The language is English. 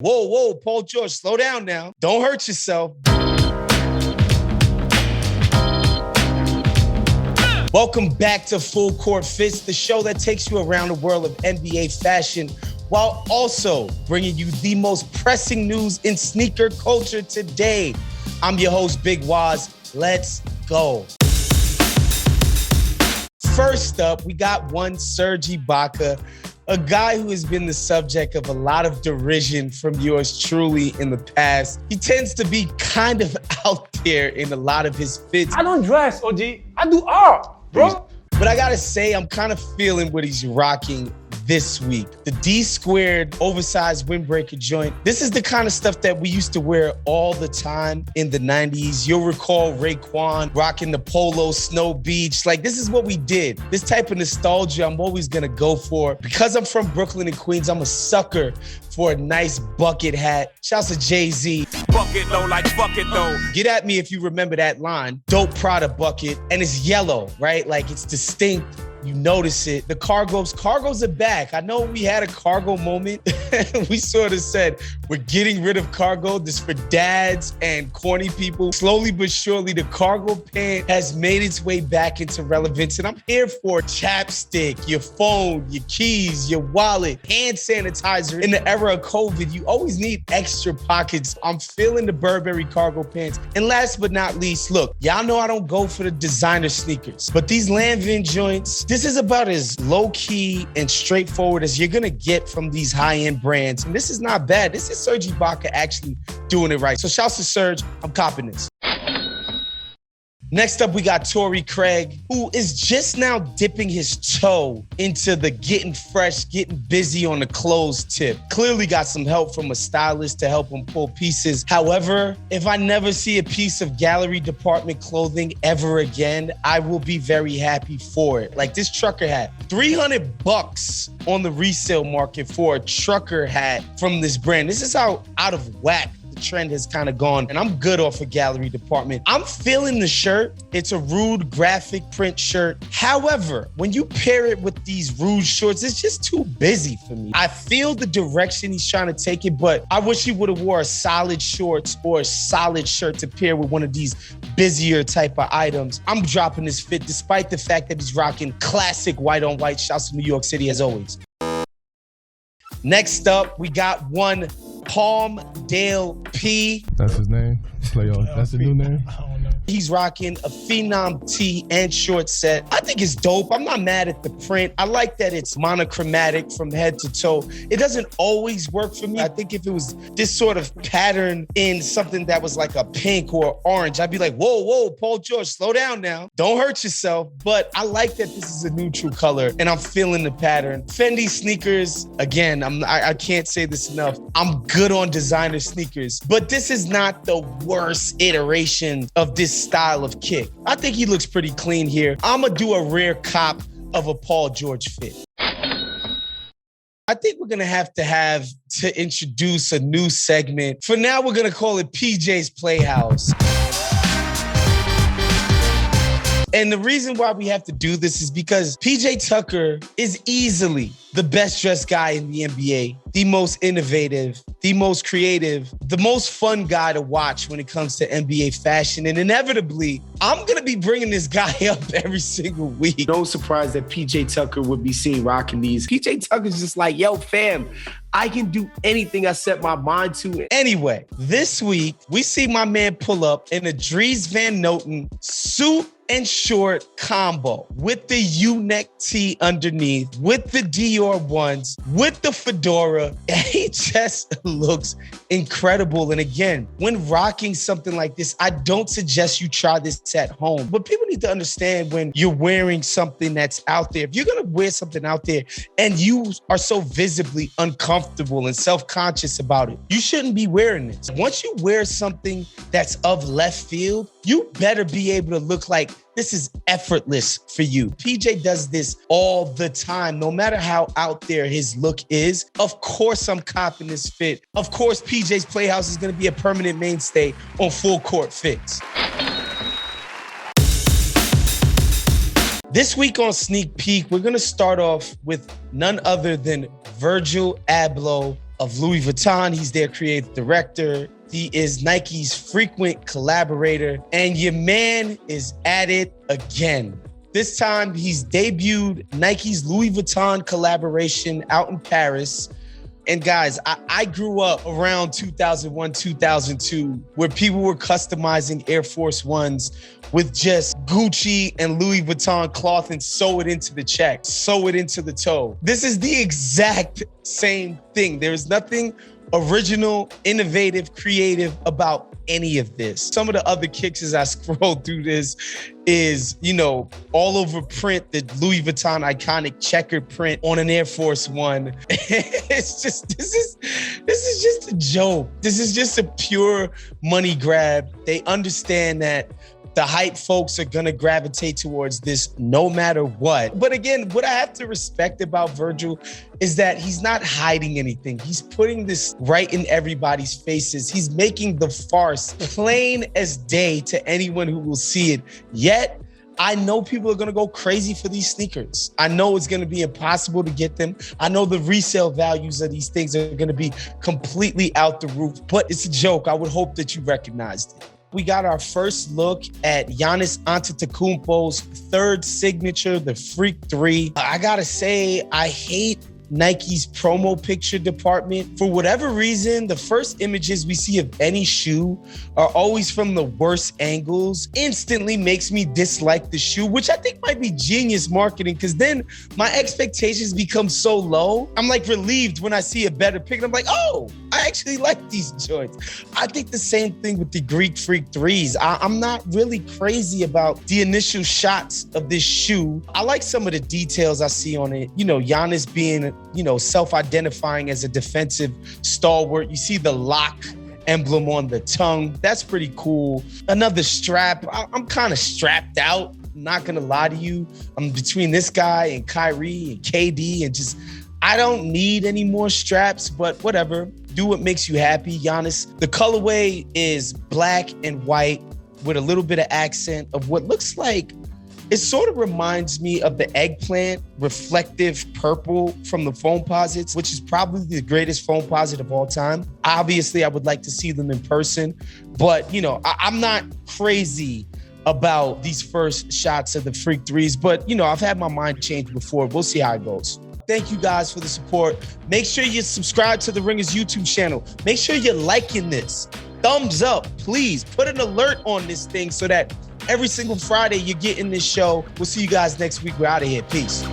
Whoa, Paul George, slow down now. Don't hurt yourself. Welcome back to Full Court Fits, the show that takes you around the world of NBA fashion while also bringing you the most pressing news in sneaker culture today. I'm your host, Big Waz. Let's go. First up, we got one Serge Ibaka, a guy who has been the subject of a lot of derision from yours truly in the past. He tends to be kind of out there in a lot of his fits. I don't dress, OG. I do art, bro. But I gotta say, I'm kind of feeling what he's rocking this week. The D-squared oversized windbreaker joint. This is the kind of stuff that we used to wear all the time in the 90s. You'll recall Raekwon rocking the polo Snow Beach. Like, this is what we did. This type of nostalgia I'm always gonna go for. Because I'm from Brooklyn and Queens, I'm a sucker for a nice bucket hat. Shouts to Jay-Z. Bucket though, like bucket though. Get at me if you remember that line. Dope Prada bucket. And it's yellow, right? Like, it's distinct. You notice it. The cargos are back. I know we had a cargo moment. We sort of said, we're getting rid of cargo. This for dads and corny people. Slowly but surely, the cargo pant has made its way back into relevance. And I'm here for chapstick, your phone, your keys, your wallet, hand sanitizer. In the era of COVID, you always need extra pockets. I'm feeling the Burberry cargo pants. And last but not least, look, y'all know I don't go for the designer sneakers, but these Lambre joints, this is about as low-key and straightforward as you're gonna get from these high-end brands. And this is not bad. This is Serge Ibaka actually doing it right. So shouts to Serge, I'm copping this. Next up, we got Torrey Craig, who is just now dipping his toe into the getting fresh, getting busy on the clothes tip. Clearly got some help from a stylist to help him pull pieces. However, if I never see a piece of gallery department clothing ever again, I will be very happy for it. Like this trucker hat, $300 on the resale market for a trucker hat from this brand. This is how out of whack the trend has kind of gone, and I'm good off a gallery department. I'm feeling the shirt. It's a rude graphic print shirt. However, when you pair it with these rude shorts, it's just too busy for me. I feel the direction he's trying to take it, but I wish he would have wore a solid shorts or a solid shirt to pair with one of these busier type of items. I'm dropping this fit despite the fact that he's rocking classic white on white. Shouts to New York City as always. Next up, we got one Palmdale P. That's his name? Playoff. That's the new name? I don't know. He's rocking a Phenom tee and short set. I think it's dope. I'm not mad at the print. I like that it's monochromatic from head to toe. It doesn't always work for me. I think if it was this sort of pattern in something that was like a pink or orange, I'd be like, whoa, Paul George, slow down now. Don't hurt yourself. But I like that this is a neutral color and I'm feeling the pattern. Fendi sneakers, again, I can't say this enough. I'm good on designer sneakers, but this is not the worst iteration of this style of kick. I think he looks pretty clean here. I'm gonna do a rare cop of a Paul George fit. I think we're gonna have to introduce a new segment. For now, we're gonna call it PJ's Playhouse. And the reason why we have to do this is because PJ Tucker is easily the best dressed guy in the NBA, the most innovative, the most creative, the most fun guy to watch when it comes to NBA fashion. And inevitably, I'm going to be bringing this guy up every single week. No surprise that PJ Tucker would be seen rocking these. PJ Tucker's just like, yo, fam, I can do anything I set my mind to. Anyway, this week, we see my man pull up in a Dries Van Noten suit and short combo with the U-neck tee underneath, with the Dior ones, with the fedora. He just looks incredible. And again, when rocking something like this, I don't suggest you try this at home. But people need to understand when you're wearing something that's out there. If you're gonna wear something out there and you are so visibly uncomfortable and self-conscious about it, you shouldn't be wearing this. Once you wear something that's of left field, you better be able to look like this is effortless for you. PJ does this all the time, no matter how out there his look is. Of course, I'm copping this fit. Of course, PJ's Playhouse is going to be a permanent mainstay on Full Court Fits. This week on Sneak Peek, we're going to start off with none other than Virgil Abloh of Louis Vuitton. He's their creative director. He is Nike's frequent collaborator. And your man is at it again. This time, he's debuted Nike's Louis Vuitton collaboration out in Paris. And guys, I grew up around 2001, 2002, where people were customizing Air Force Ones with just Gucci and Louis Vuitton cloth and sew it into the check, sew it into the toe. This is the exact same thing. There is nothing original, innovative, creative about any of this. Some of the other kicks as I scroll through this is, all over print, the Louis Vuitton iconic checkered print on an Air Force One. It's just, this is just a joke. This is just a pure money grab. They understand that the hype folks are gonna gravitate towards this no matter what. But again, what I have to respect about Virgil is that he's not hiding anything. He's putting this right in everybody's faces. He's making the farce plain as day to anyone who will see it. Yet, I know people are gonna go crazy for these sneakers. I know it's gonna be impossible to get them. I know the resale values of these things are gonna be completely out the roof, but it's a joke. I would hope that you recognized it. We got our first look at Giannis Antetokounmpo's third signature, the Freak 3. I gotta say, I hate Nike's promo picture department. For whatever reason, the first images we see of any shoe are always from the worst angles. Instantly makes me dislike the shoe, which I think might be genius marketing, because then my expectations become so low. I'm like relieved when I see a better pic. I'm like, oh, I actually like these joints. I think the same thing with the Greek Freak 3s. I'm not really crazy about the initial shots of this shoe. I like some of the details I see on it. Giannis being, self-identifying as a defensive stalwart. You see the lock emblem on the tongue. That's pretty cool. Another strap. I'm kind of strapped out. I'm not gonna lie to you. I'm between this guy and Kyrie and KD and just, I don't need any more straps, but whatever. Do what makes you happy, Giannis. The colorway is black and white with a little bit of accent of what looks like, it sort of reminds me of the eggplant reflective purple from the Foamposites, which is probably the greatest Foamposite of all time. Obviously, I would like to see them in person, but I'm not crazy about these first shots of the Freak 3s, but I've had my mind changed before. We'll see how it goes. Thank you guys for the support. Make sure you subscribe to The Ringer's YouTube channel. Make sure you're liking this. Thumbs up, please. Put an alert on this thing so that every single Friday you're getting this show. We'll see you guys next week. We're out of here. Peace.